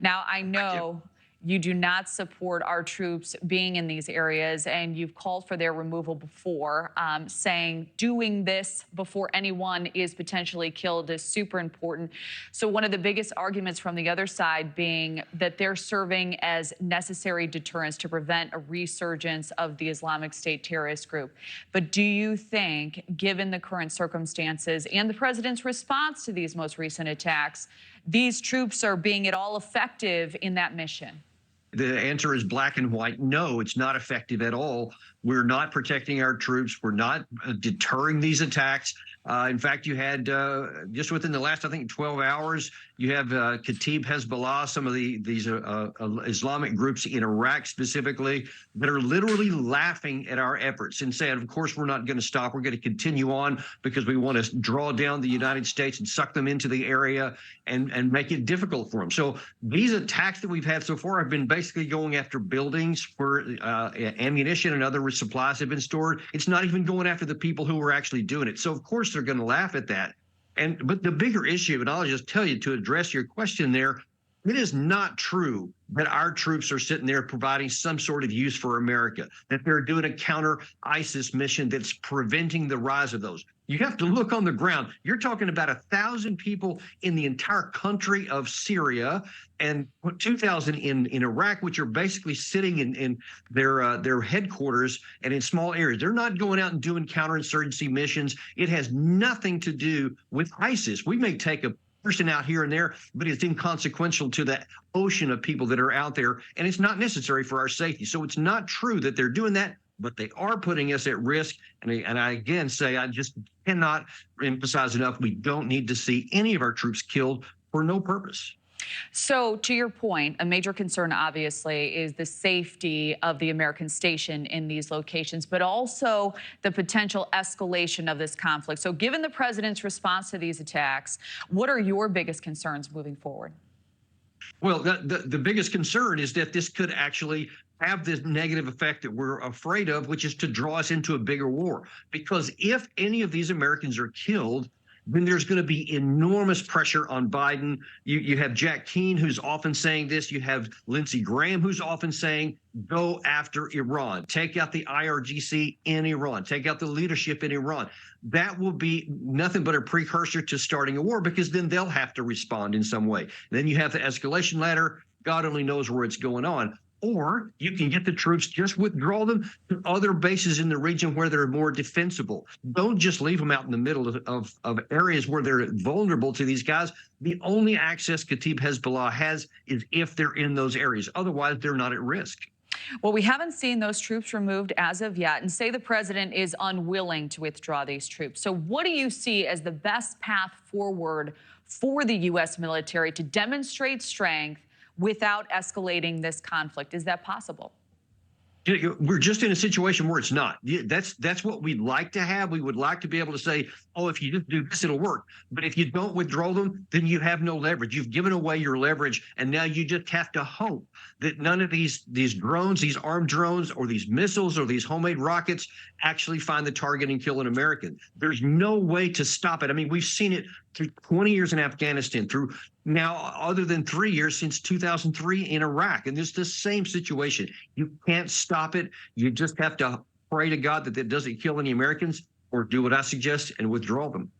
Now, I Thank you. know you do not support our troops being in these areas, and you've called for their removal before, saying doing this before anyone is potentially killed is super important. So, one of the biggest arguments from the other side being that they're serving as necessary deterrents to prevent a resurgence of the Islamic State terrorist group. But do you think, given the current circumstances and the president's response to these most recent attacks, these troops are being at all effective in that mission? The answer is black and white. No, it's not effective at all. We're not protecting our troops. We're not deterring these attacks. In fact, you had just within the last, I think, 12 hours, you have Kataib Hezbollah, some of these Islamic groups in Iraq specifically, that are literally laughing at our efforts and saying, of course, we're not going to stop. We're going to continue on because we want to draw down the United States and suck them into the area and make it difficult for them. So these attacks that we've had so far have been basically going after buildings where ammunition and other supplies have been stored. It's not even going after the people who are actually doing it. So of course they're going to laugh at that. But the bigger issue, and I'll just tell you to address your question there, it is not true that our troops are sitting there providing some sort of use for America, that they're doing a counter ISIS mission that's preventing the rise of those. You have to look on the ground. You're talking about 1,000 people in the entire country of Syria and 2,000 in Iraq, which are basically sitting in their headquarters and in small areas. They're not going out and doing counterinsurgency missions. It has nothing to do with ISIS. We may take a person out here and there, but it's inconsequential to the ocean of people that are out there, and it's not necessary for our safety. So it's not true that they're doing that, but they are putting us at risk. And I again say, I just cannot emphasize enough, we don't need to see any of our troops killed for no purpose. So, to your point, a major concern, obviously, is the safety of the American station in these locations, but also the potential escalation of this conflict. So, given the president's response to these attacks, what are your biggest concerns moving forward? Well, the biggest concern is that this could actually have this negative effect that we're afraid of, which is to draw us into a bigger war. Because if any of these Americans are killed, then there's going to be enormous pressure on Biden. You have Jack Keane, who's often saying this. You have Lindsey Graham, who's often saying, go after Iran, take out the IRGC in Iran, take out the leadership in Iran. That will be nothing but a precursor to starting a war, because then they'll have to respond in some way. Then you have the escalation ladder. God only knows where it's going on. Or you can get the troops, just withdraw them to other bases in the region where they're more defensible. Don't just leave them out in the middle of areas where they're vulnerable to these guys. The only access Kataib Hezbollah has is if they're in those areas. Otherwise, they're not at risk. Well, we haven't seen those troops removed as of yet, and say the president is unwilling to withdraw these troops. So, what do you see as the best path forward for the U.S. military to demonstrate strength without escalating this conflict? Is that possible? We're just in a situation where it's not. That's what we'd like to have. We would like to be able to say, oh, if you just do this, it'll work. But if you don't withdraw them, then you have no leverage. You've given away your leverage, and now you just have to hope that none of these drones, these armed drones, or these missiles, or these homemade rockets actually find the target and kill an American. There's no way to stop it. I mean, we've seen it through 20 years in Afghanistan, through now other than 3 years since 2003 in Iraq. And it's the same situation. You can't stop it. You just have to pray to God that it doesn't kill any Americans, or do what I suggest and withdraw them.